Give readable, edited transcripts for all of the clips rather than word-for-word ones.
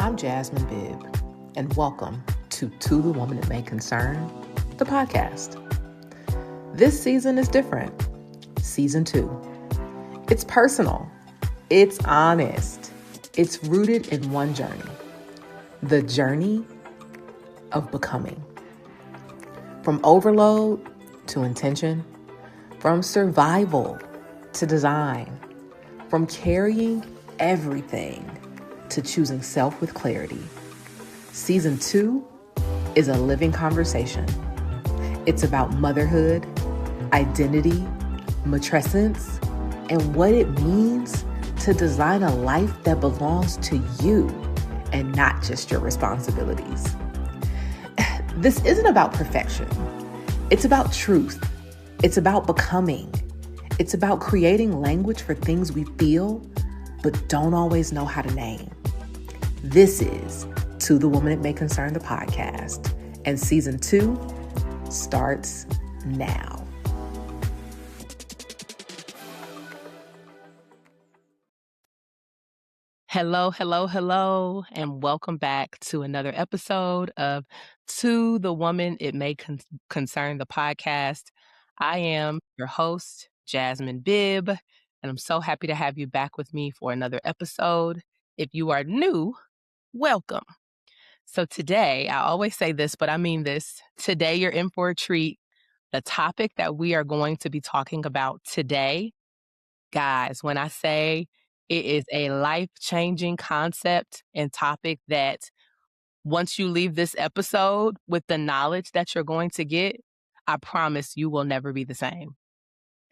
I'm Jasmine Bibb, and welcome to the Woman It May Concern, the podcast. This season is different. Season 2. It's personal. It's honest. It's rooted in one journey. The journey of becoming. From overload to intention, from survival to design, from carrying everything to choosing self with clarity. Season 2 is a living conversation. It's about motherhood, identity, matrescence, and what it means to design a life that belongs to you and not just your responsibilities. This isn't about perfection. It's about truth. It's about becoming. It's about creating language for things we feel but don't always know how to name. This is To the Woman It May Concern, the podcast, and season 2 starts now. Hello, and welcome back to another episode of To the Woman It May Concern, the podcast. I am your host, Jasmine Bibb, and I'm so happy to have you back with me for another episode. If you are new, welcome. So today, I always say this, but I mean this. Today, you're in for a treat. The topic that we are going to be talking about today, guys, when I say it is a life-changing concept and topic that once you leave this episode with the knowledge that you're going to get, I promise you will never be the same.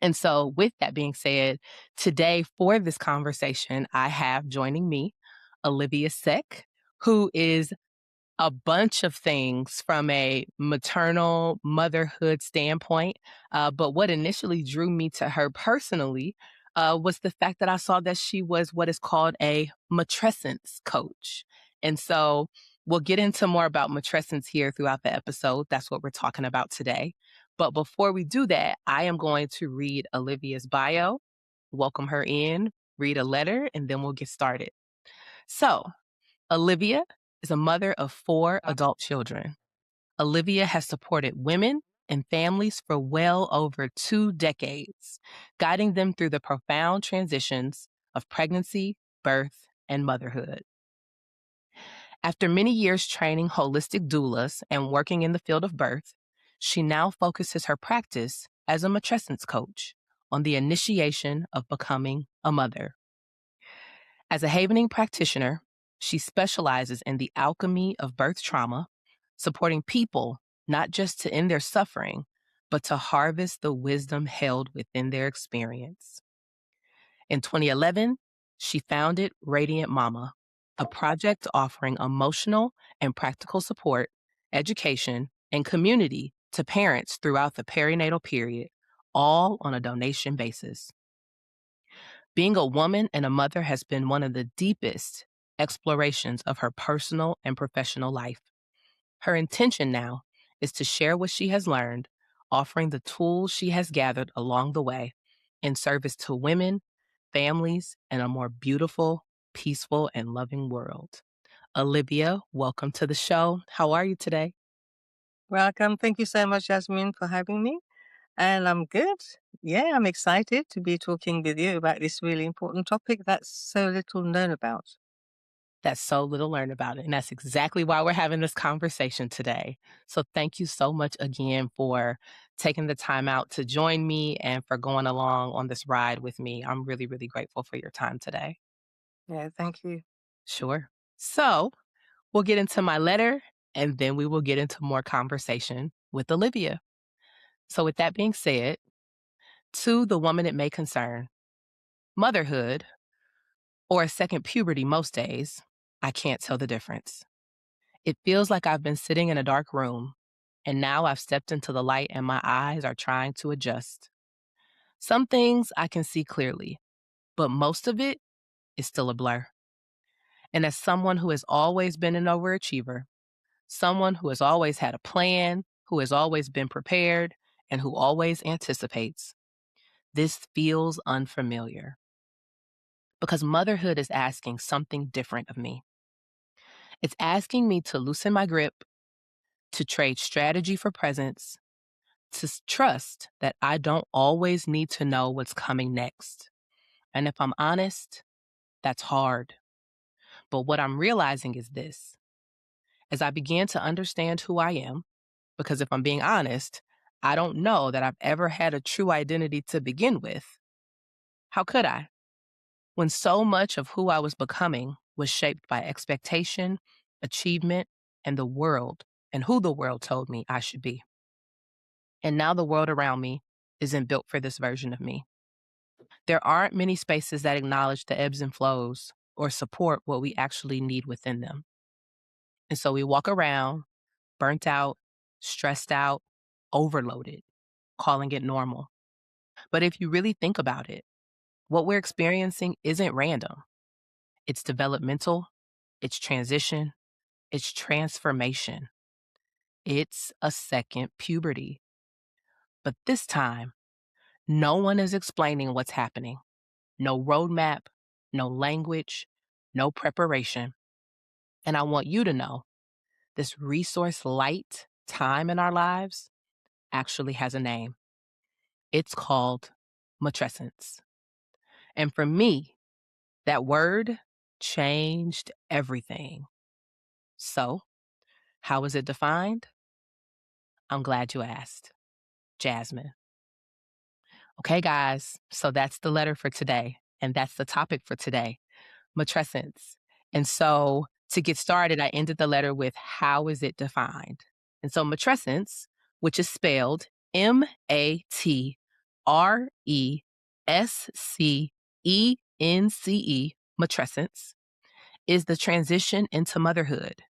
And so with that being said, today for this conversation, I have joining me Olivia Seck, who is a bunch of things from a maternal motherhood standpoint. But what initially drew me to her personally was the fact that I saw that she was what is called a Matrescence Coach. And so we'll get into more about matrescence here throughout the episode. That's what we're talking about today. But before we do that, I am going to read Olivia's bio, welcome her in, read a letter, and then we'll get started. So, Olivia is a mother of 4 adult children. Olivia has supported women and families for well over 2 decades, guiding them through the profound transitions of pregnancy, birth, and motherhood. After many years training holistic doulas and working in the field of birth, she now focuses her practice as a matrescence coach on the initiation of becoming a mother. As a Havening practitioner, she specializes in the alchemy of birth trauma, supporting people not just to end their suffering, but to harvest the wisdom held within their experience. In 2011, she founded Radiant Mama, a project offering emotional and practical support, education, and community to parents throughout the perinatal period, all on a donation basis. Being a woman and a mother has been one of the deepest explorations of her personal and professional life. Her intention now is to share what she has learned, offering the tools she has gathered along the way in service to women, families, and a more beautiful, peaceful, and loving world. Olivia, welcome to the show. How are you today? Welcome. Thank you so much, Jasmine, for having me. And I'm good. Yeah, I'm excited to be talking with you about this really important topic that's so little known about. That's so little learned about it. And that's exactly why we're having this conversation today. So thank you so much again for taking the time out to join me and for going along on this ride with me. I'm really, really grateful for your time today. Yeah, thank you. Sure. So we'll get into my letter and then we will get into more conversation with Olivia. So with that being said, to the woman it may concern, motherhood, or a second puberty most days, I can't tell the difference. It feels like I've been sitting in a dark room, and now I've stepped into the light and my eyes are trying to adjust. Some things I can see clearly, but most of it is still a blur. And as someone who has always been an overachiever, someone who has always had a plan, who has always been prepared, and who always anticipates, this feels unfamiliar. Because motherhood is asking something different of me. It's asking me to loosen my grip, to trade strategy for presence, to trust that I don't always need to know what's coming next. And if I'm honest, that's hard. But what I'm realizing is this: as I began to understand who I am, because if I'm being honest, I don't know that I've ever had a true identity to begin with. How could I? When so much of who I was becoming was shaped by expectation, achievement, and the world, and who the world told me I should be. And now the world around me isn't built for this version of me. There aren't many spaces that acknowledge the ebbs and flows or support what we actually need within them. And so we walk around burnt out, stressed out, overloaded, calling it normal. But if you really think about it, what we're experiencing isn't random. It's developmental, it's transition, it's transformation. It's a second puberty. But this time, no one is explaining what's happening. No roadmap, no language, no preparation. And I want you to know this resource light time in our lives actually has a name. It's called matrescence. And for me, that word changed everything. So, how is it defined? I'm glad you asked. Jasmine. Okay, guys. So that's the letter for today. And that's the topic for today, matrescence. And so to get started, I ended the letter with how is it defined? And so matrescence, which is spelled Matrescence, matrescence, is the transition into motherhood.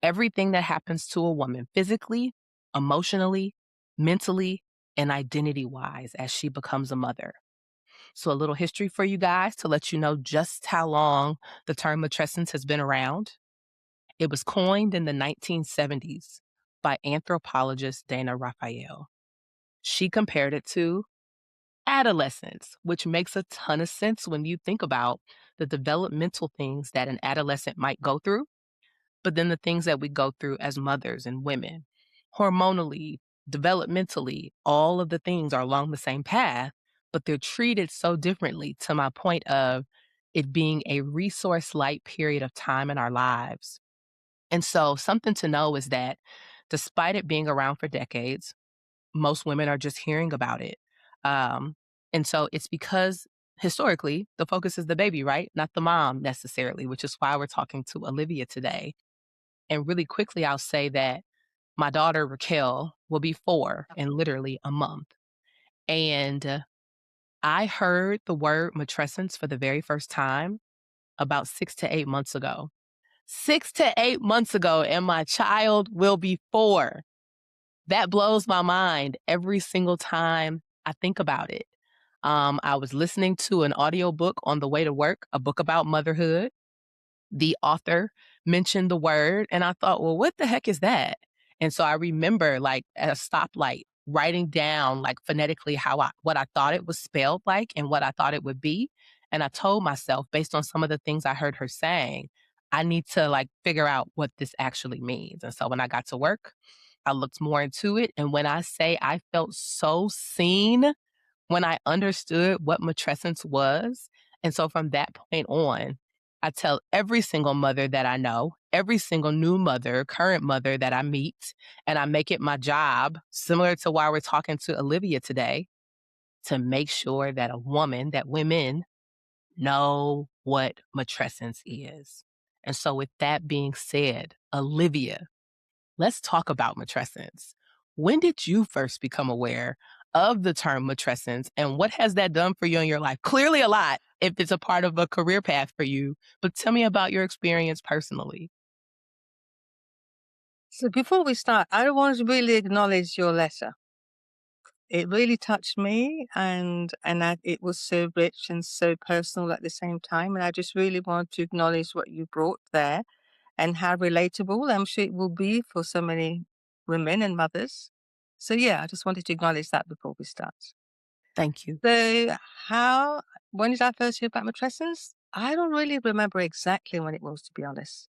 Everything that happens to a woman physically, emotionally, mentally, and identity wise as she becomes a mother. So, a little history for you guys to let you know just how long the term matrescence has been around. It was coined in the 1970s by anthropologist Dana Raphael. She compared it to adolescence, which makes a ton of sense when you think about the developmental things that an adolescent might go through, but then the things that we go through as mothers and women. Hormonally, developmentally, all of the things are along the same path, but they're treated so differently, to my point of it being a resource light period of time in our lives. And so, something to know is that despite it being around for decades, most women are just hearing about it. Um, and so it's because historically the focus is the baby, right? Not the mom necessarily, which is why we're talking to Olivia today. And really quickly, I'll say that my daughter Raquel will be 4 in literally a month. And I heard the word matrescence for the very first time about 6 to 8 months ago. 6 to 8 months ago, and my child will be 4. That blows my mind every single time I think about it. I was listening to an audiobook on the way to work, a book about motherhood. The author mentioned the word, and I thought, well, what the heck is that? And so I remember, like, at a stoplight, writing down, like, phonetically what I thought it was spelled like and what I thought it would be. And I told myself, based on some of the things I heard her saying, I need to, like, figure out what this actually means. And so when I got to work, I looked more into it. And when I say I felt so seen when I understood what matrescence was. And so from that point on, I tell every single mother that I know, every single new mother, current mother that I meet, and I make it my job, similar to why we're talking to Olivia today, to make sure that that women know what matrescence is. And so with that being said, Olivia, let's talk about matrescence. When did you first become aware of the term matrescence, and what has that done for you in your life? Clearly a lot if it's a part of a career path for you, but tell me about your experience personally. So before we start, I want to really acknowledge your letter. It really touched me, and it was so rich and so personal at the same time. And I just really want to acknowledge what you brought there and how relatable I'm sure it will be for so many women and mothers. So yeah, I just wanted to acknowledge that before we start. Thank you. So how when did I first hear about matrescence? I don't really remember exactly when it was, to be honest.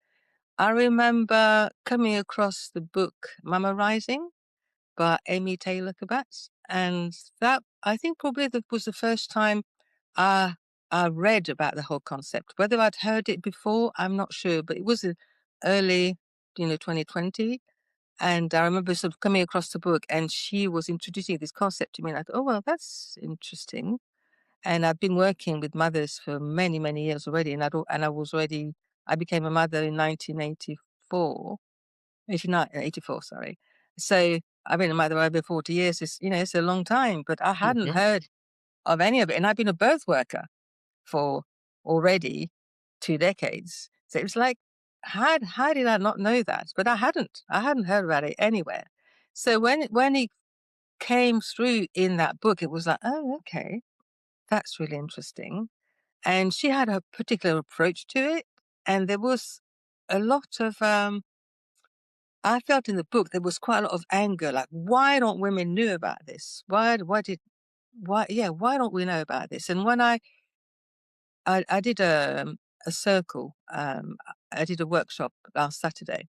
I remember coming across the book Mama Rising by Amy Taylor Kabatz, and that I think probably that was the first time I I read about the whole concept. Whether I'd heard it before, I'm not sure, but it was in early, 2020. And I remember sort of coming across the book, and she was introducing this concept to me, and I thought, oh well, that's interesting. And I've been working with mothers for many, many years already, and I was already I became a mother in 1984, 89, 84, sorry. So I've been a mother over 40 years. It's a long time, but I hadn't Mhm. heard of any of it. And I've been a birth worker for already 2 decades. So it was like, how did I not know that? But I hadn't. I hadn't heard about it anywhere. So when it came through in that book, it was like, oh, okay, that's really interesting. And she had a particular approach to it, and there was a lot of I felt in the book there was quite a lot of anger, like, why don't women know about this? Why don't we know about this? And when I did a circle, I did a workshop last Saturday,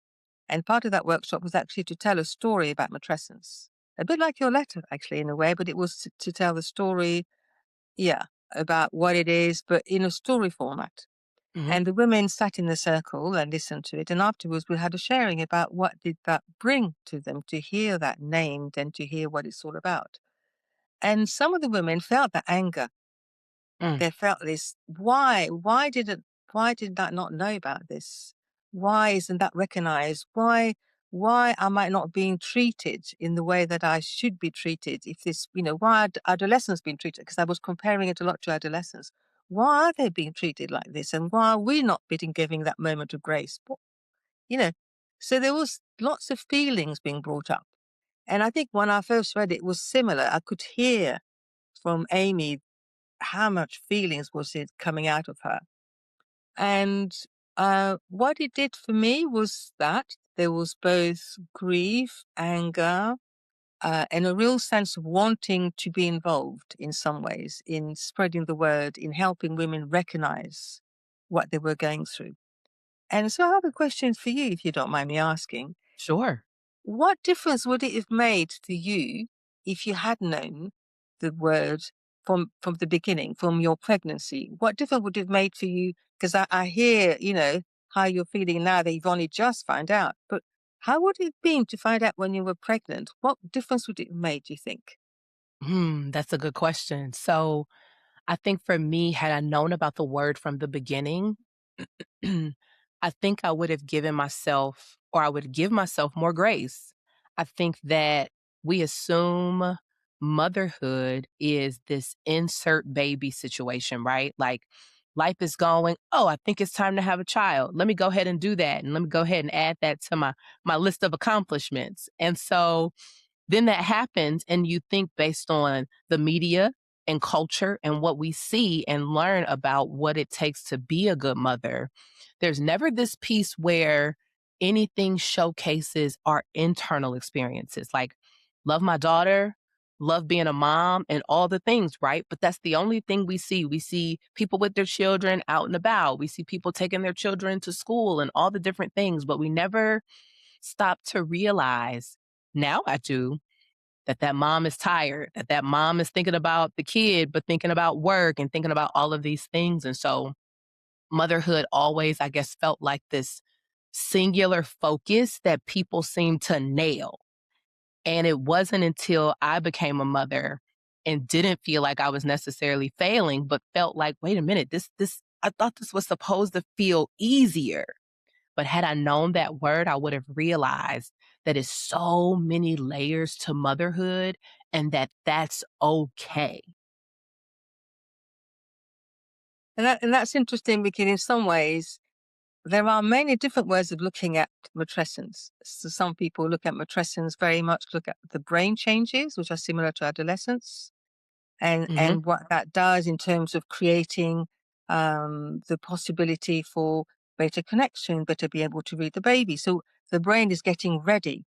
and part of that workshop was actually to tell a story about matrescence. A bit like your letter, actually, in a way, but it was to tell the story, yeah, about what it is, but in a story format. Mhm. And the women sat in the circle and listened to it. And afterwards, we had a sharing about what did that bring to them to hear that named and to hear what it's all about. And some of the women felt that anger. Mm. They felt this, why? Why did that not know about this? Why isn't that recognized? Why am I not being treated in the way that I should be treated? If this, why are adolescents being treated? Because I was comparing it a lot to adolescents. Why are they being treated like this? And why are we not being giving that moment of grace? You know, so there was lots of feelings being brought up. And I think when I first read it, it was similar. I could hear from Amy how much feelings was it coming out of her. And what it did for me was that there was both grief, anger, and a real sense of wanting to be involved in some ways in spreading the word, in helping women recognize what they were going through. And so I have a question for you, if you don't mind me asking. Sure. What difference would it have made to you if you had known the word from the beginning, from your pregnancy? What difference would it have made for you? Because I hear, how you're feeling now that you've only just found out. But how would it have been to find out when you were pregnant? What difference would it have made, do you think? That's a good question. So, I think for me, had I known about the word from the beginning, I think I would have given myself or I would give myself more grace. I think that we assume motherhood is this insert baby situation, right? Like life is going, oh, I think it's time to have a child. Let me go ahead and do that. And let me go ahead and add that to my list of accomplishments. And so then that happens, and you think based on the media and culture and what we see and learn about what it takes to be a good mother. There's never this piece where anything showcases our internal experiences, like love my daughter, love being a mom, and all the things, right? But that's the only thing we see. We see people with their children out and about. We see people taking their children to school and all the different things, but we never stop to realize, now I do, that mom is tired, that mom is thinking about the kid, but thinking about work and thinking about all of these things. And so motherhood always, I guess, felt like this singular focus that people seem to nail. And it wasn't until I became a mother and didn't feel like I was necessarily failing, but felt like, wait a minute, I thought this was supposed to feel easier. But had I known that word, I would have realized that it's so many layers to motherhood and that that's okay. And that's interesting because in some ways, there are many different ways of looking at matrescence. So some people look at matrescence very much look at the brain changes, which are similar to adolescence, Mhm. and what that does in terms of creating the possibility for better connection, better be able to read the baby. So the brain is getting ready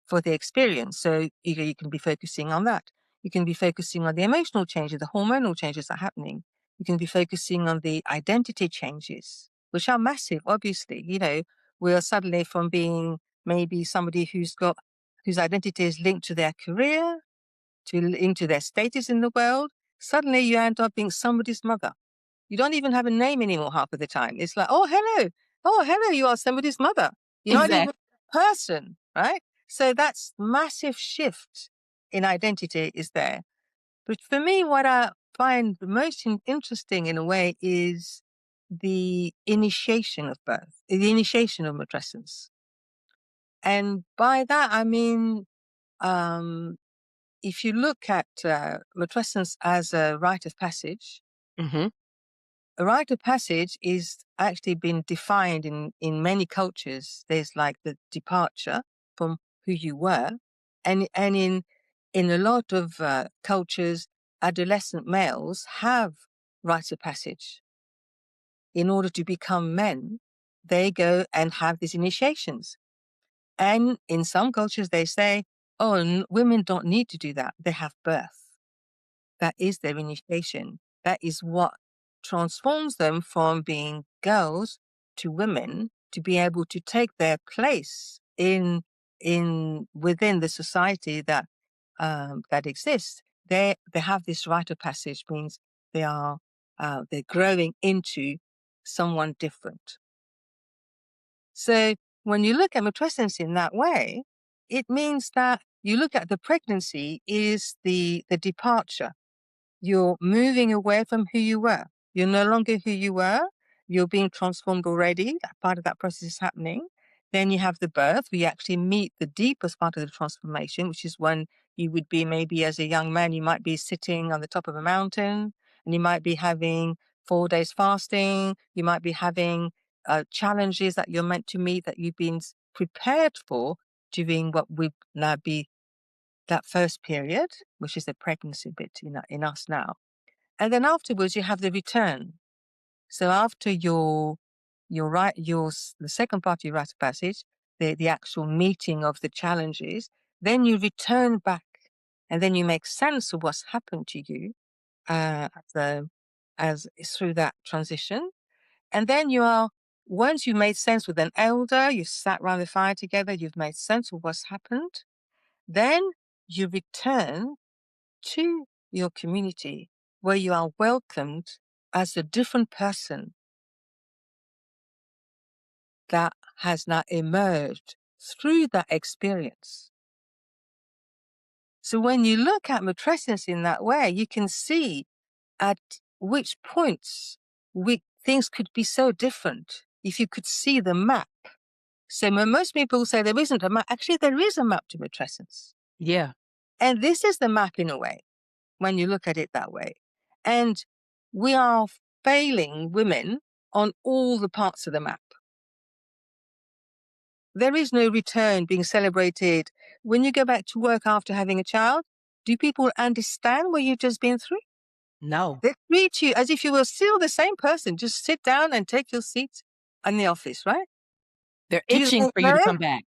for the experience. So you can be focusing on that. You can be focusing on the emotional changes, the hormonal changes that are happening. You can be focusing on the identity changes, which are massive, obviously. will suddenly, from being maybe somebody whose identity is linked to their career, into their status in the world, suddenly you end up being somebody's mother. You don't even have a name anymore half of the time. It's like, oh, hello. Oh, hello, you are somebody's mother. You're not even Exactly. a person, right? So that's massive shift in identity is there. But for me, what I find the most interesting in a way is the initiation of birth, the initiation of matrescence. And by that, I mean, um, if you look at matrescence as a rite of passage, Mhm. a rite of passage is actually been defined in many cultures. There's like the departure from who you were, and in a lot of cultures, adolescent males have rites of passage. In order to become men, they go and have these initiations. And in some cultures, they say, "Oh, women don't need to do that; they have birth." That is their initiation. That is what transforms them from being girls to women to be able to take their place in within the society that exists. They have this rite of passage, means they are they're growing into someone different. So when you look at matrescence in that way, it means that you look at the pregnancy is the departure. You're moving away from who you were. You're no longer who you were. You're being transformed already. That part of that process is happening. Then you have the birth. We actually meet the deepest part of the transformation, which is when you would be maybe as a young man, you might be sitting on the top of a mountain and you might be having 4 days fasting. You might be having challenges that you're meant to meet that you've been prepared for during what would now be that first period, which is the pregnancy bit in us now. And then afterwards, you have the return. So after the second part of your rite of passage, the actual meeting of the challenges, then you return back, and then you make sense of what's happened to you as through that transition. And then once you've made sense with an elder, you've sat around the fire together, you've made sense of what's happened, then you return to your community where you are welcomed as a different person that has now emerged through that experience. So when you look at matrescence in that way, you can see at which points things could be so different if you could see the map. So when most people say there isn't a map, actually there is a map to matrescence. Yeah. And this is the map in a way, when you look at it that way. And we are failing women on all the parts of the map. There is no return being celebrated. When you go back to work after having a child, do people understand what you've just been through? No. They treat you as if you were still the same person. Just sit down and take your seat in the office, right? They're Do itching they for you to know? come back.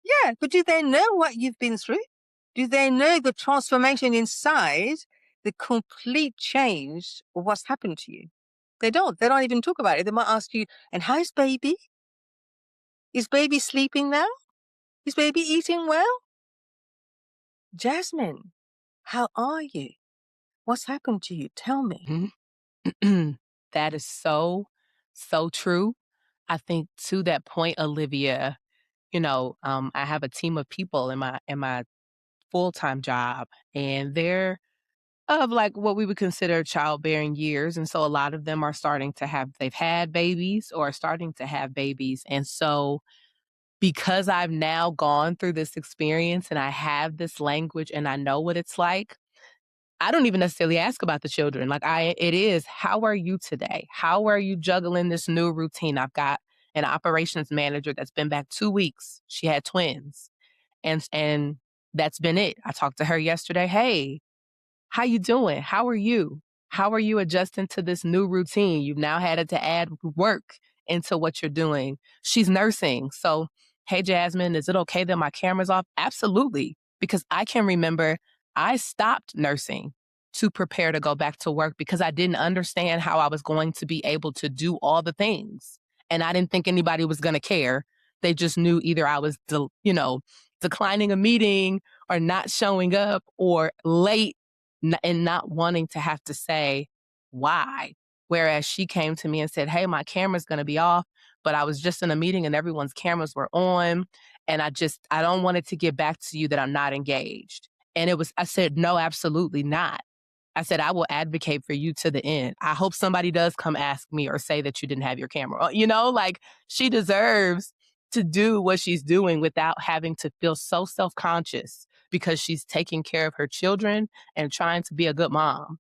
Yeah, but do they know what you've been through? Do they know the transformation inside, the complete change of what's happened to you? They don't. They don't even talk about it. They might ask you, and how's baby? Is baby sleeping now? Is baby eating well? Jasmine, how are you? What's happened to you? Tell me. Mhm. That is so, so true. I think to that point, Olivia, I have a team of people in my full-time job, and they're of like what we would consider childbearing years. And so a lot of them are they've had babies or are starting to have babies. And so because I've now gone through this experience and I have this language and I know what it's like, I don't even necessarily ask about the children. It is, how are you today? How are you juggling this new routine? I've got an operations manager that's been back 2 weeks. She had twins, and that's been it. I talked to her yesterday. Hey, how you doing? How are you? How are you adjusting to this new routine? You've now had to add work into what you're doing. She's nursing. So, hey, Jasmine, is it okay that my camera's off? Absolutely. Because I can remember I stopped nursing to prepare to go back to work because I didn't understand how I was going to be able to do all the things. And I didn't think anybody was going to care They just knew either I was, declining a meeting or not showing up or late and not wanting to have to say why. Whereas she came to me and said, "Hey, my camera's going to be off, but I was just in a meeting and everyone's cameras were on. And I don't want it to get back to you that I'm not engaged." And I said, "No, absolutely not." I said, "I will advocate for you to the end. I hope somebody does come ask me or say that you didn't have your camera on." Like she deserves to do what she's doing without having to feel so self conscious because she's taking care of her children and trying to be a good mom.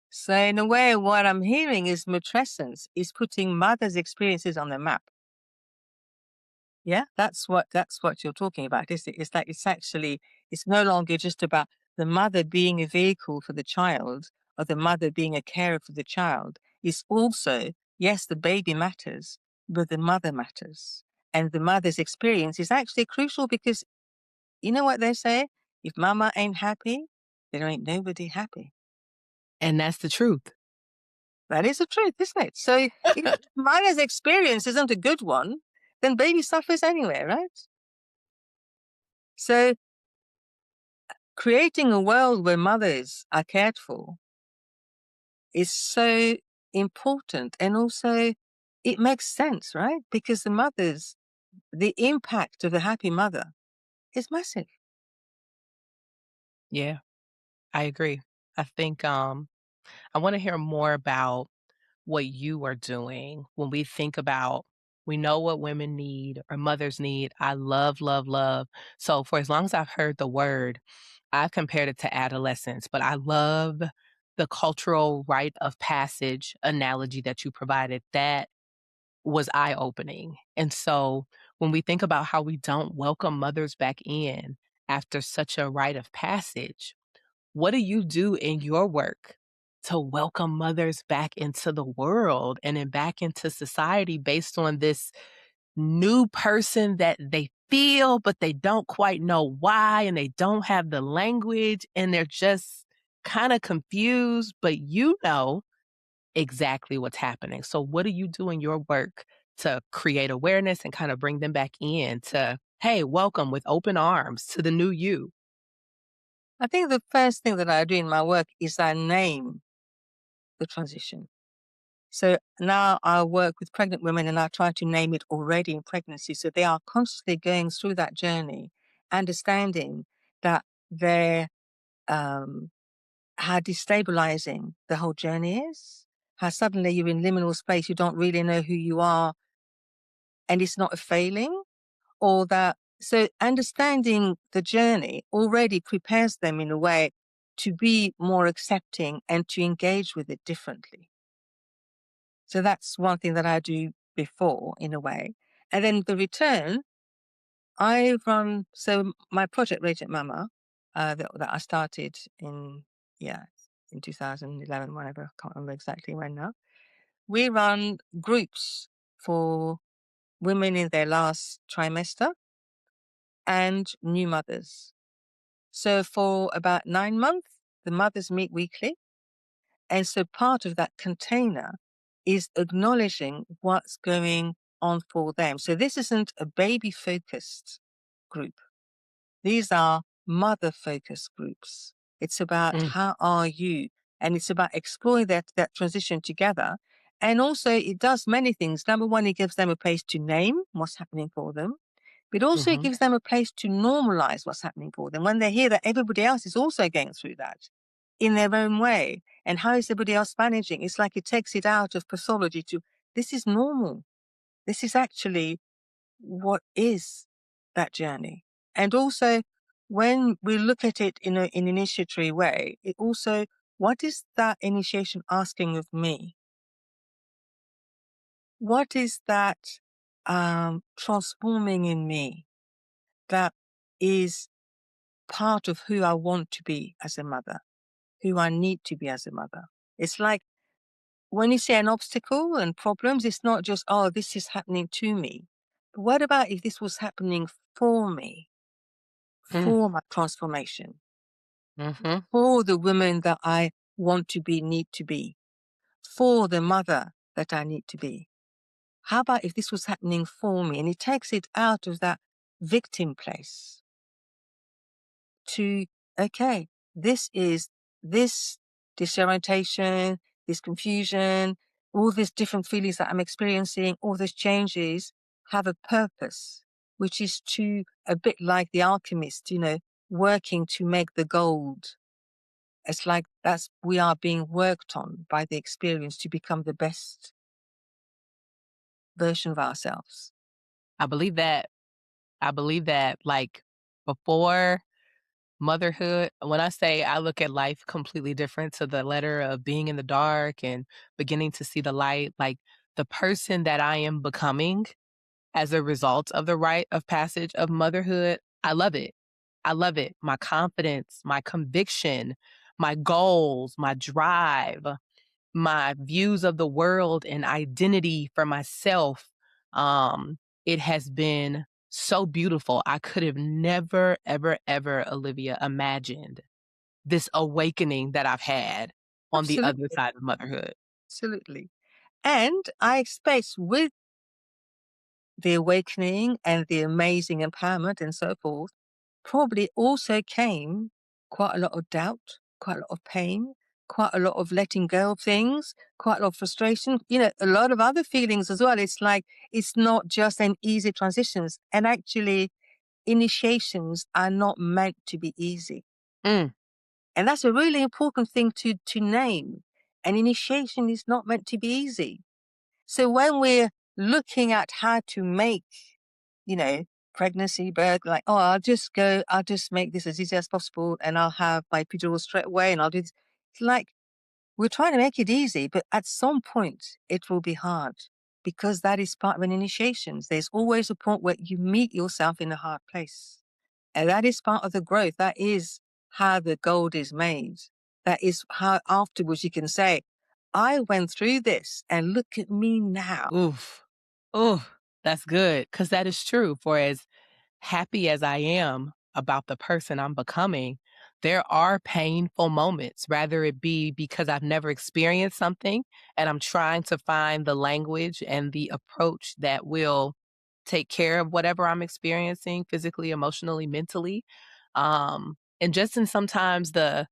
So in a way, what I'm hearing is matrescence is putting mother's experiences on the map. Yeah, that's what you're talking about, is it? It's like it's no longer just about the mother being a vehicle for the child or the mother being a carer for the child. It's also, yes, the baby matters, but the mother matters. And the mother's experience is actually crucial because you know what they say? If mama ain't happy, there ain't nobody happy. And that's the truth. That is the truth, isn't it? So if mother's experience isn't a good one, then baby suffers anyway, right? So creating a world where mothers are cared for is so important. And also, it makes sense, right? Because the impact of a happy mother is massive. Yeah, I agree. I think I want to hear more about what you are doing when we think about we know what women need or mothers need. I love, love, love. So for as long as I've heard the word, I've compared it to adolescence, but I love the cultural rite of passage analogy that you provided. That was eye opening. And so when we think about how we don't welcome mothers back in after such a rite of passage, what do you do in your work to welcome mothers back into the world and then back into society based on this new person that they feel, but they don't quite know why and they don't have the language and they're just kind of confused, but you know exactly what's happening. So, what do you do in your work to create awareness and kind of bring them back in to, hey, welcome with open arms to the new you? I think the first thing that I do in my work is I name the transition. So now I work with pregnant women and I try to name it already in pregnancy. So they are constantly going through that journey, understanding that they're, how destabilizing the whole journey is, how suddenly you're in liminal space, you don't really know who you are, and it's not a failing, or that. So understanding the journey already prepares them in a way to be more accepting and to engage with it differently. So that's one thing that I do before, in a way. And then the return, I run, so my project Radiant Mama, that I started yeah, in 2011, whatever, I can't remember exactly when now. We run groups for women in their last trimester and new mothers. So for about 9 months, the mothers meet weekly. And so part of that container is acknowledging what's going on for them. So this isn't a baby focused group. These are mother focused groups. It's about Mm, how are you? And it's about exploring that transition together. And also it does many things. Number one, it gives them a place to name what's happening for them. But also it mhm. gives them a place to normalize what's happening for them when they hear that everybody else is also going through that in their own way. And how is everybody else managing? It's like it takes it out of pathology to this is normal. This is actually what is that journey. And also when we look at it in an initiatory way, it also, what is that initiation asking of me? What is that transforming in me that is part of who I want to be as a mother, who I need to be as a mother? It's like when you say an obstacle and problems, it's not just, oh, this is happening to me. But what about if this was happening for me, Mm, for my transformation, mhm. for the woman that I want to be, need to be, for the mother that I need to be? How about if this was happening for me? And it takes it out of that victim place to, okay, this is this disorientation, this confusion, all these different feelings that I'm experiencing, all these changes have a purpose, which is to a bit like the alchemist, working to make the gold. It's like we are being worked on by the experience to become the best version of ourselves. I believe that. I believe that, like, before motherhood, when I say I look at life completely different to the letter of being in the dark and beginning to see the light, like, the person that I am becoming as a result of the rite of passage of motherhood, I love it. I love it. My confidence, my conviction, my goals, my drive, my views of the world and identity for myself. Um, it has been so beautiful. I could have never, ever, ever, Olivia, imagined this awakening that I've had on the other Absolutely. side of motherhood. Absolutely. And I expect with the awakening and the amazing empowerment and so forth, probably also came quite a lot of doubt, quite a lot of pain, quite a lot of letting go of things, quite a lot of frustration, a lot of other feelings as well. It's like it's not just an easy transitions. And actually, initiations are not meant to be easy. Mm, And that's a really important thing to name. An initiation is not meant to be easy. So when we're looking at how to make, you know, pregnancy, birth, like, oh, I'll just make this as easy as possible and I'll have my epidural straight away and I'll do this. It's like we're trying to make it easy, but at some point it will be hard because that is part of an initiation. There's always a point where you meet yourself in a hard place. And that is part of the growth. That is how the gold is made. That is how afterwards you can say, I went through this and look at me now. oof. Oof. That's good. Cause that is true. For as happy as I am about the person I'm becoming, there are painful moments, rather it be because I've never experienced something and I'm trying to find the language and the approach that will take care of whatever I'm experiencing physically, emotionally, mentally. And just in sometimes the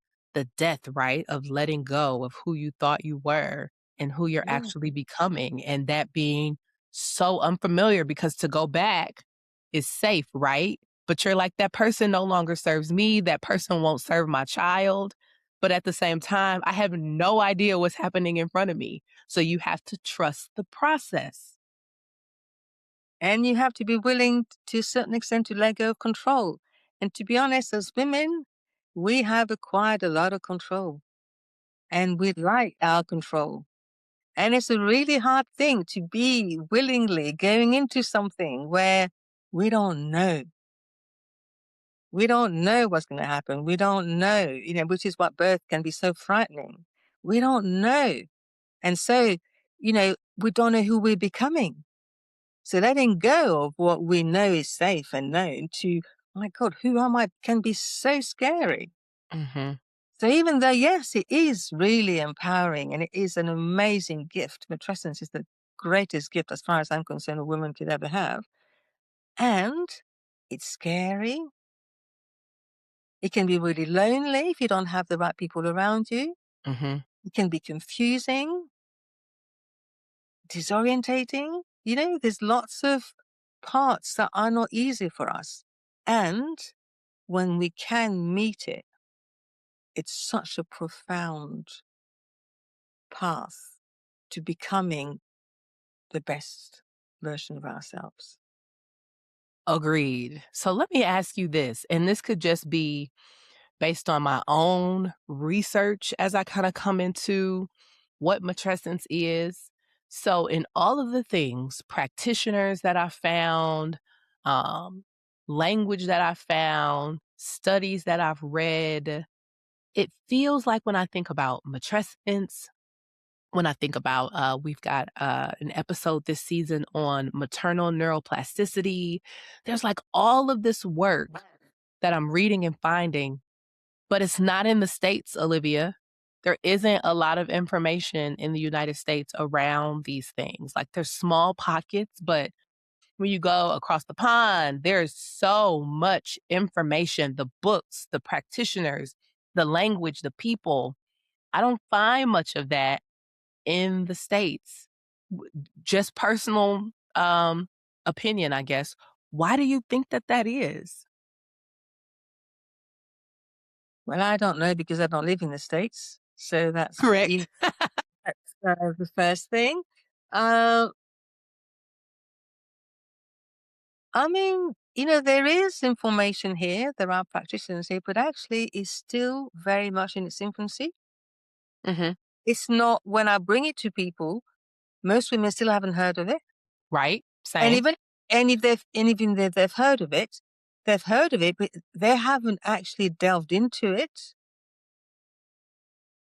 death, right, of letting go of who you thought you were and who you're Yeah. actually becoming, and that being so unfamiliar because to go back is safe, right? But you're like, that person no longer serves me. That person won't serve my child. But at the same time, I have no idea what's happening in front of me. So you have to trust the process. And you have to be willing to a certain extent to let go of control. And to be honest, as women, we have acquired a lot of control and we like our control. And it's a really hard thing to be willingly going into something where we don't know. We don't know what's going to happen. We don't know, which is what birth can be so frightening. We don't know. And so, we don't know who we're becoming. So letting go of what we know is safe and known to, my God, who am I can be so scary. Hmm. So even though, yes, it is really empowering and it is an amazing gift, matrescence is the greatest gift as far as I'm concerned a woman could ever have. And it's scary. It can be really lonely if you don't have the right people around you. Hmm. It can be confusing, disorientating. There's lots of parts that are not easy for us. And when we can meet it, it's such a profound path to becoming the best version of ourselves. Agreed. So let me ask you this, and this could just be based on my own research as I kind of come into what matrescence is. So, in all of the things, practitioners that I found, um, language that I found, studies that I've read, it feels like when I think about matrescence, when I think about, we've got an episode this season on maternal neuroplasticity. There's like all of this work that I'm reading and finding, but it's not in the States, Olivia. there isn't a lot of information in the United States around these things. Like, there's small pockets, but when you go across the pond, there's so much information, the books, the practitioners, the language, the people. I don't find much of that in the States. Just personal, opinion, I guess. Why do you think that that is? Well, I don't know because I don't live in the States. So Correct. that's the first thing. Uh, I mean, there is information here. There are practitioners here, but actually it's still very much in its infancy. Mhm. It's not when I bring it to people, most women still haven't heard of it. Right? And Same. even and even if they've heard of it, but they haven't actually delved into it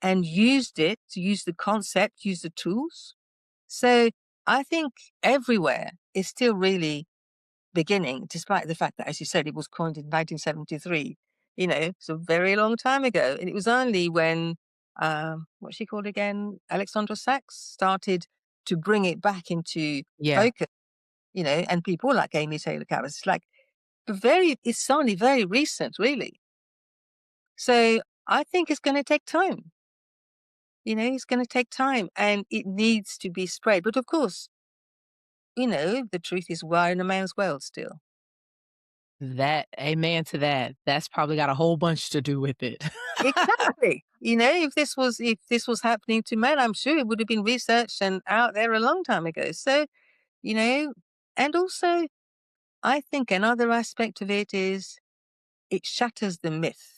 and used it, to use the concept, use the tools. So I think everywhere is still really beginning, despite the fact that, as you said, it was coined in 1973. It's a very long time ago. And it was only when, what's she called again? Alexandra Sachs started to bring it back into Yeah. focus, and people like Amy Taylor Harris. It's only very recent, really. So I think it's going to take time. It's going to take time and it needs to be spread. But of course, the truth is we're in a man's world still. That amen to that. That's probably got a whole bunch to do with it. Exactly. If this was happening to men, I'm sure it would have been researched and out there a long time ago. So, you know, and also I think another aspect of it is it shatters the myth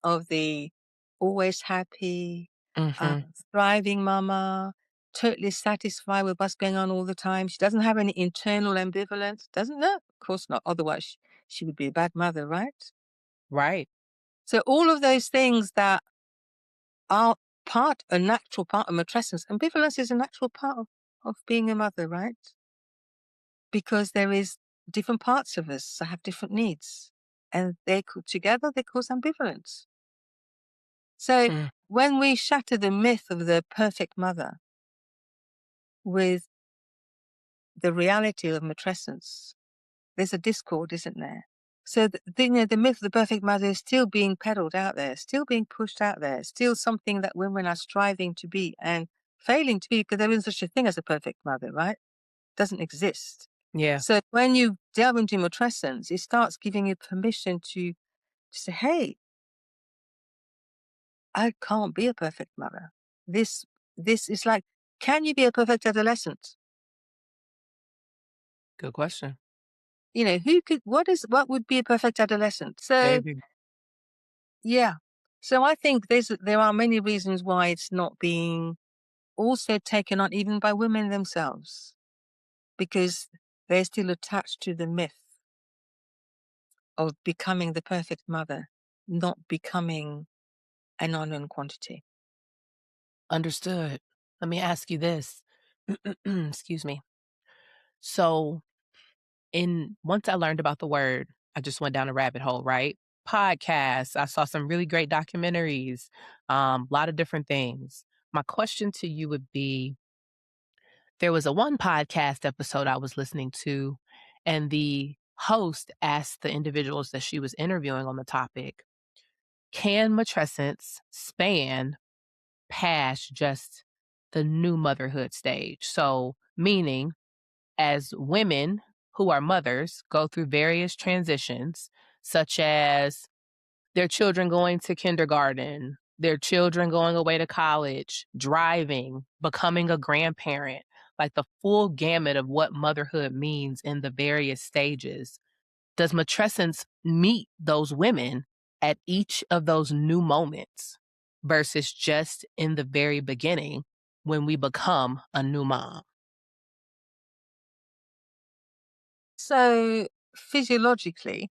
of the always happy, Mhm. thriving mama, totally satisfied with what's going on all the time. She doesn't have any internal ambivalence. Doesn't know? Of course not. Otherwise, she would be a bad mother, right? Right. So all of those things that are a natural part of matrescence. Ambivalence is a natural part of being a mother, right? Because there is different parts of us that have different needs. And together they cause ambivalence. So Mm. when we shatter the myth of the perfect mother with the reality of matrescence, there's a discord, isn't there? So the myth of the perfect mother is still being peddled out there, still being pushed out there, still something that women are striving to be and failing to be because there isn't such a thing as a perfect mother, right? Doesn't exist. Yeah. So when you delve into matrescence, it starts giving you permission to say, hey, I can't be a perfect mother. This this is like, can you be a perfect adolescent? Good question. What would be a perfect adolescent? So Baby. yeah. So I think there are many reasons why it's not being also taken on even by women themselves, because they're still attached to the myth of becoming the perfect mother, not becoming an unknown quantity. Understood. Let me ask you this. Excuse me. So, in once I learned about the word, I just went down a rabbit hole, right? Podcasts, I saw some really great documentaries, a lot of different things. My question to you would be, there was a one podcast episode I was listening to, and the host asked the individuals that she was interviewing on the topic, can matrescence span past just the new motherhood stage? So, meaning, as women who are mothers go through various transitions, such as their children going to kindergarten, their children going away to college, driving, becoming a grandparent, like the full gamut of what motherhood means in the various stages. Does matrescence meet those women at each of those new moments versus just in the very beginning when we become a new mom? So physiologically,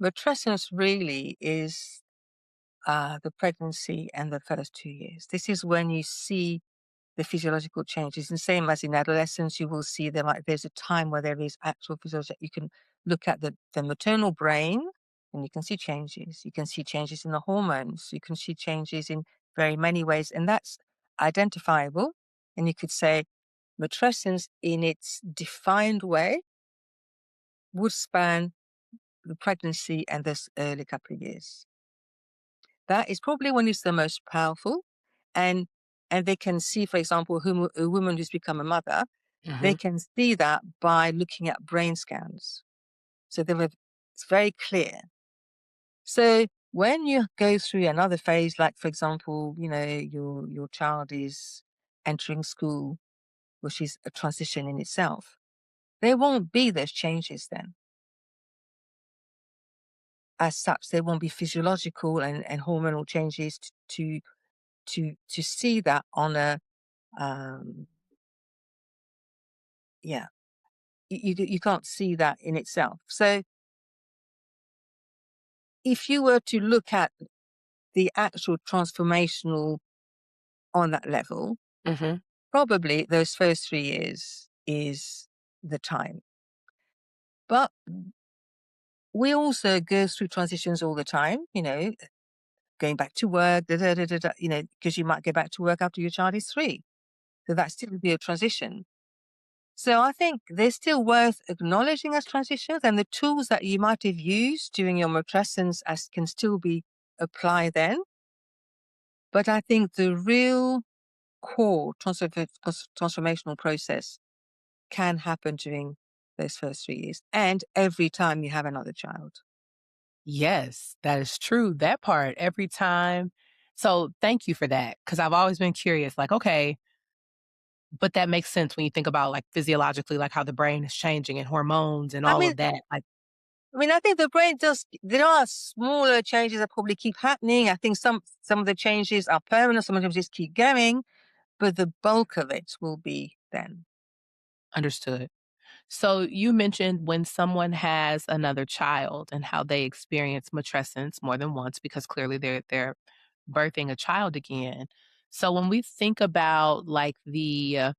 matrescence really is the pregnancy and the first 2 years. This is when you see the physiological changes. The same as in adolescence, you will see there's a time where there is actual physiology. You can look at the maternal brain and you can see changes. You can see changes in the hormones. You can see changes in very many ways, and that's identifiable. And you could say matrescence in its defined way would span the pregnancy and this early couple of years. That is probably when it's the most powerful, and they can see, for example, a woman who's become a mother, they Mhm. can see that by looking at brain scans. So it's very clear. So when you go through another phase, like for example, your child is entering school, which is a transition in itself, there won't be those changes then. As such, there won't be physiological and hormonal changes to see that on a um yeah, you can't see that in itself. So if you were to look at the actual transformational on that level, Mhm. probably those first 3 years is the time. But we also go through transitions all the time, going back to work, because you might go back to work after your child is 3. So that still would be a transition. So I think they're still worth acknowledging as transitions, and the tools that you might have used during your matrescence as can still be applied then. But I think the real core transformational process can happen during those first 3 years and every time you have another child. Yes, that is true. That part every time. So thank you for that because I've always been curious, like, okay, but that makes sense when you think about like physiologically, like how the brain is changing and hormones and I all mean, of that. Like, I think the brain does. There are smaller changes that probably keep happening. I think some of the changes are permanent. Some of them just keep going, but the bulk of it will be then. understood. So you mentioned when someone has another child and how they experience matrescence more than once because clearly they're birthing a child again. So when we think about like the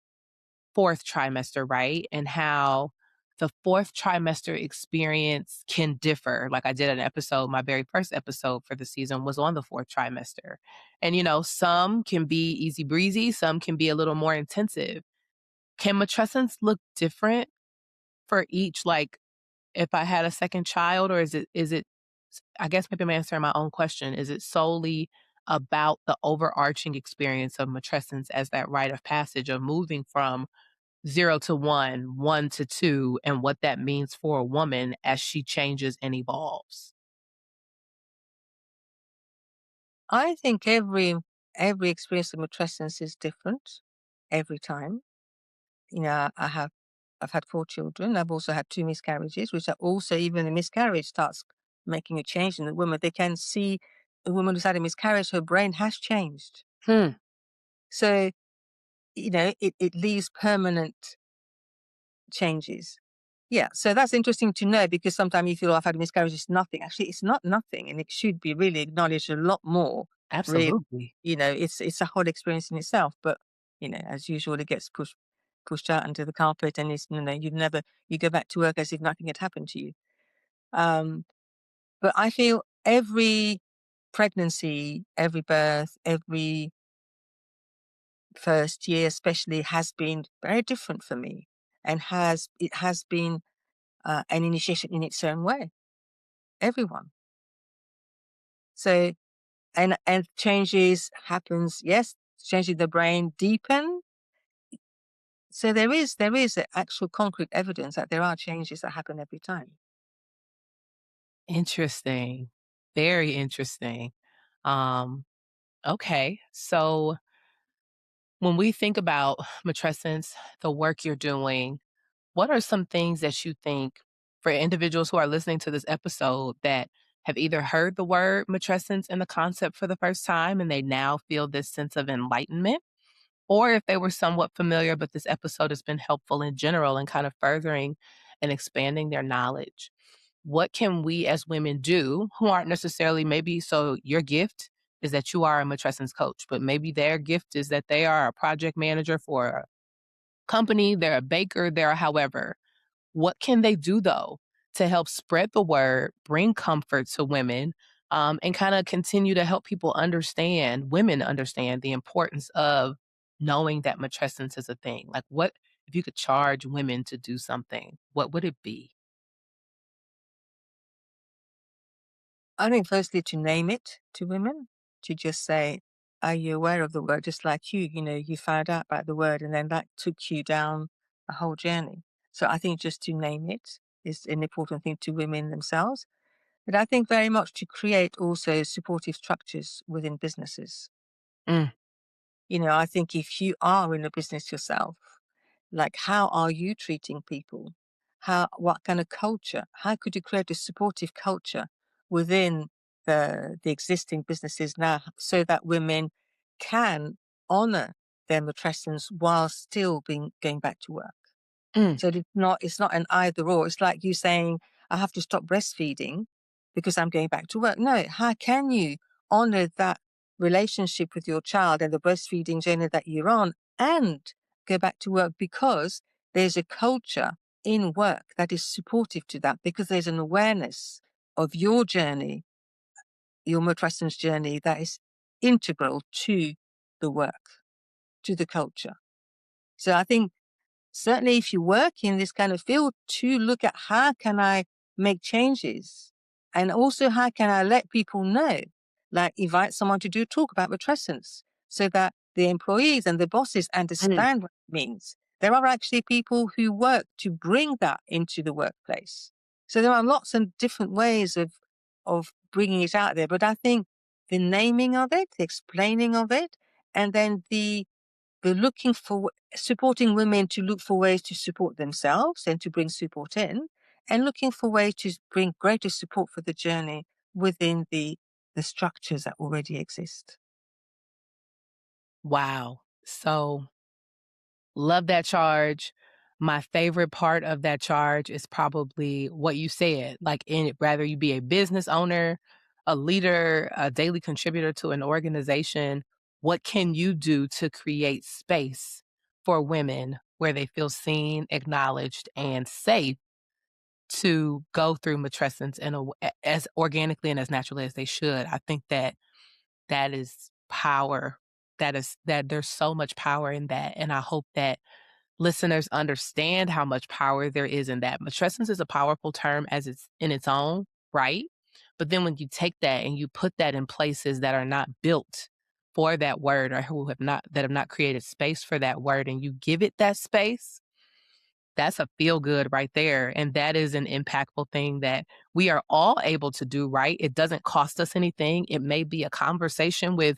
4th trimester, right? And how the 4th trimester experience can differ. Like I did an episode, my very first episode for the season was on the 4th trimester. And some can be easy breezy, some can be a little more intensive. Can matrescence look different for each, like, if I had a second child, or is it I guess maybe I'm answering my own question. Is it solely about the overarching experience of matrescence as that rite of passage of moving from 0 to 1, 1 to 2, and what that means for a woman as she changes and evolves? I think every experience of matrescence is different every time. I've had 4 children. I've also had 2 miscarriages, which are also even the miscarriage starts making a change in the woman. They can see a woman who's had a miscarriage, her brain has changed. Hmm, So, it leaves permanent changes. Yeah, so that's interesting to know because sometimes you feel, "Oh, I've had a miscarriage, it's nothing." Actually, it's not nothing, and it should be really acknowledged a lot more. Really, absolutely. it's a whole experience in itself. But as usual, it gets pushed out under the carpet, and you go back to work as if nothing had happened to you. Um, but I feel every pregnancy, every birth, every first year, especially, has been very different for me, and has been an initiation in its own way. Everyone. So and changes happens. Yes, changes the brain deepen. So there is actual concrete evidence that there are changes that happen every time. Interesting. Very interesting. Um, okay. So when we think about matrescence, the work you're doing, what are some things that you think for individuals who are listening to this episode that have either heard the word matrescence and the concept for the first time and they now feel this sense of enlightenment? Or if they were somewhat familiar, but this episode has been helpful in general and kind of furthering and expanding their knowledge. What can we as women do who aren't necessarily maybe so your gift is that you are a matrescence coach, but maybe their gift is that they are a project manager for a company, they're a baker, they're a however. What can they do though to help spread the word, bring comfort to women, and kind of continue to help people understand, women understand the importance of knowing that matrescence is a thing? Like, what if you could charge women to do something? What would it be? I think firstly to name it to women, to just say, "Are you aware of the word?" Just like you found out about the word, and then that took you down a whole journey. So I think just to name it is an important thing to women themselves. But I think very much to create also supportive structures within businesses. Mm, I think if you are in a business yourself, like how are you treating people? What kind of culture? How could you create a supportive culture within the existing businesses now so that women can honor their matrescence while still being going back to work? mm, So it's not an either or. It's like you saying, I have to stop breastfeeding because I'm going back to work. No, how can you honor that relationship with your child and the breastfeeding journey that you're on and go back to work because there's a culture in work that is supportive to that because there's an awareness of your journey, your matrescence journey that is integral to the work, to the culture. So I think certainly if you work in this kind of field to look at how can I make changes and also how can I let people know, like invite someone to do a talk about matrescence so that the employees and the bosses mm. understand what it means. There are actually people who work to bring that into the workplace. So there are lots of different ways of bringing it out there. But I think the naming of it, the explaining of it, and then the looking for supporting women to look for ways to support themselves and to bring support in, and looking for ways to bring greater support for the journey within the structures that already exist. Wow. So, love that charge. My favorite part of that charge is probably what you said. Like, in it, whether you be a business owner, a leader, a daily contributor to an organization, what can you do to create space for women where they feel seen, acknowledged, and safe to go through matrescence as organically and as naturally as they should? I think that that is power. That there's so much power in that, and I hope that listeners understand how much power there is in that. Matrescence is a powerful term as it's in its own right. But then when you take that and you put that in places that are not built for that word or that have not created space for that word and you give it that space, that's a feel good right there. And that is an impactful thing that we are all able to do, right? It doesn't cost us anything. It may be a conversation with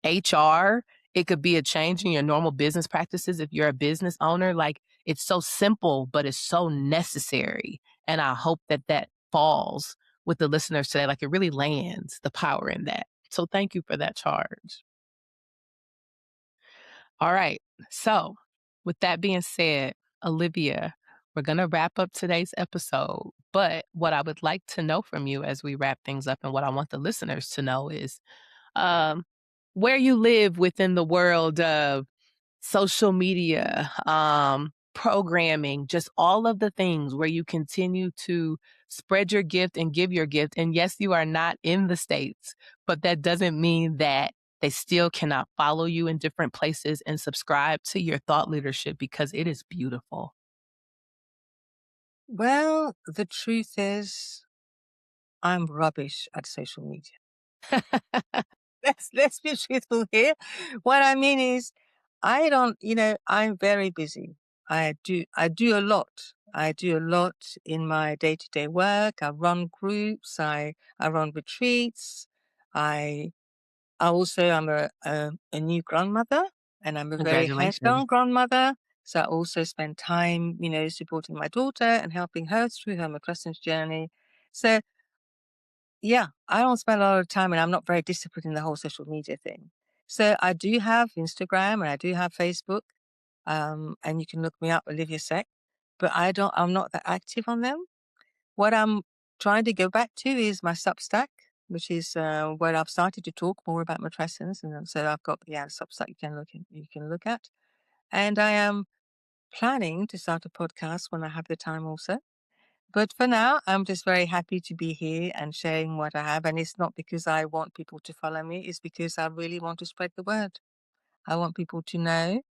HR. It could be a change in your normal business practices if you're a business owner. Like, it's so simple, but it's so necessary. And I hope that that falls with the listeners today. Like, it really lands the power in that. So thank you for that charge. All right. So, with that being said, Olivia, we're going to wrap up today's episode. But what I would like to know from you as we wrap things up and what I want the listeners to know is um, where you live within the world of social media, programming, just all of the things where you continue to spread your gift and give your gift. And yes, you are not in the States, but that doesn't mean that they still cannot follow you in different places and subscribe to your thought leadership because it is beautiful. Well, the truth is, I'm rubbish at social media. Let's be truthful here. What I mean is, I don't, I'm very busy. I do a lot. I do a lot in my day-to-day work. I run groups. I run retreats. I I also am a new grandmother, and I'm a very Congratulations. hands-on grandmother. So I also spend time, supporting my daughter and helping her through her matrescence journey. So yeah, I don't spend a lot of time and I'm not very disciplined in the whole social media thing. So I do have Instagram and I do have Facebook. And you can look me up, Olivia Seck, but I'm not that active on them. What I'm trying to go back to is my Substack, which is where I've started to talk more about matrescence. And so I've got, yeah, Substack you can look at. And I am planning to start a podcast when I have the time also. But for now, I'm just very happy to be here and sharing what I have. And it's not because I want people to follow me, it's because I really want to spread the word. I want people to know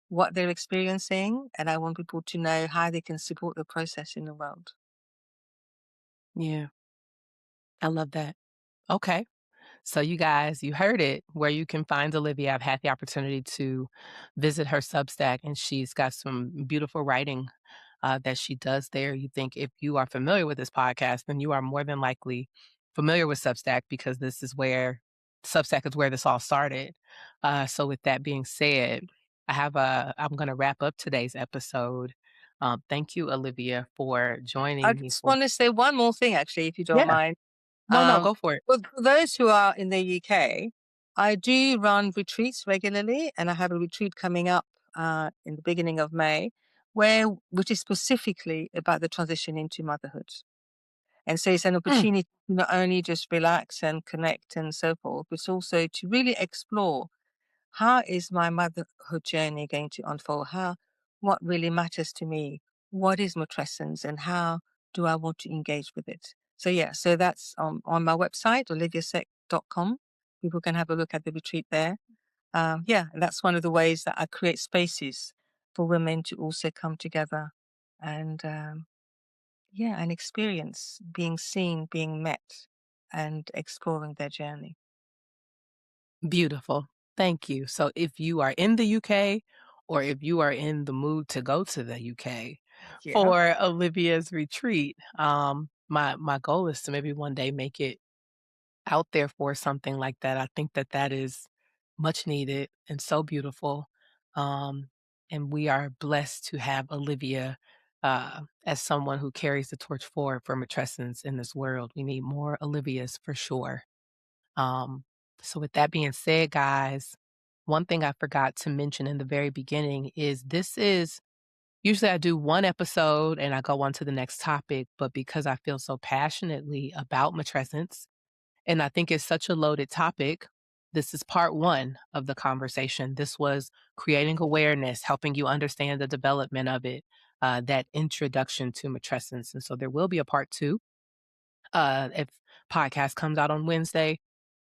what they're experiencing, and I want people to know how they can support the process in the world. Yeah, I love that. Okay. So, you guys, you heard it where you can find Olivia. I've had the opportunity to visit her Substack, and she's got some beautiful writing that she does there. You think if you are familiar with this podcast, then you are more than likely familiar with Substack because this is where Substack is where this all started. So, with that being said, I'm going to wrap up today's episode. Thank you, Olivia, for I joining me. just want to say one more thing, actually, if you don't Yeah. mind. No, no, Um, go for it. for those who are in the UK, I do run retreats regularly, and I have a retreat coming up in the beginning of May, which is specifically about the transition into motherhood. And so it's an Mm, opportunity to not only just relax and connect and so forth, but also to really explore how is my motherhood journey going to unfold? What really matters to me? What is matrescence and how do I want to engage with it? So yeah, so that's on my website, oliviaseck.com. People can have a look at the retreat there. Yeah, and that's one of the ways that I create spaces for women to also come together and yeah, and experience being seen, being met, and exploring their journey. Beautiful. Thank you. So if you are in the UK or if you are in the mood to go to the UK Yeah. for Olivia's retreat, my goal is to maybe one day make it out there for something like that. I think that that is much needed and so beautiful. Um, and we are blessed to have Olivia as someone who carries the torch forward for matrescence in this world. We need more Olivias for sure. Um, so with that being said, guys, one thing I forgot to mention in the very beginning is this is usually I do one episode and I go on to the next topic, but because I feel so passionately about matrescence and I think it's such a loaded topic, this is part one of the conversation. This was creating awareness, helping you understand the development of it, that introduction to matrescence. And so there will be a part two if podcast comes out on Wednesday,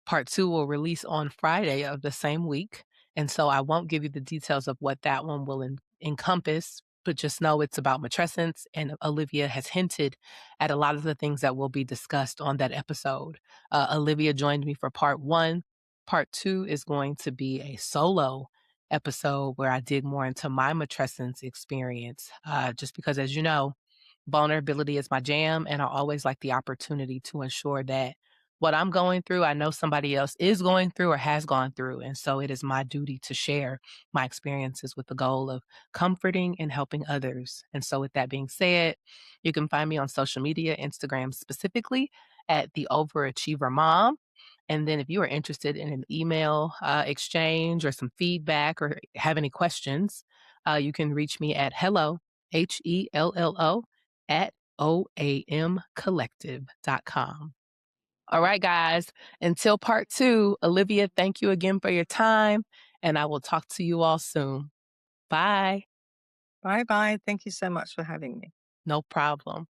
part 2 will release on Friday of the same week, and so I won't give you the details of what that one will encompass, but just know it's about matrescence, and Olivia has hinted at a lot of the things that will be discussed on that episode. Olivia joined me for part 1. Part 2 is going to be a solo episode where I dig more into my matrescence experience, just because, as you know, vulnerability is my jam, and I always like the opportunity to ensure that what I'm going through, I know somebody else is going through or has gone through. And so it is my duty to share my experiences with the goal of comforting and helping others. And so, with that being said, you can find me on social media, Instagram specifically at the Overachiever Mom. And then, if you are interested in an email exchange or some feedback or have any questions, you can reach me at HELLO at oamcollective.com. All right, guys, until part 2, Olivia, thank you again for your time, and I will talk to you all soon. Bye. Bye bye. Thank you so much for having me. No problem.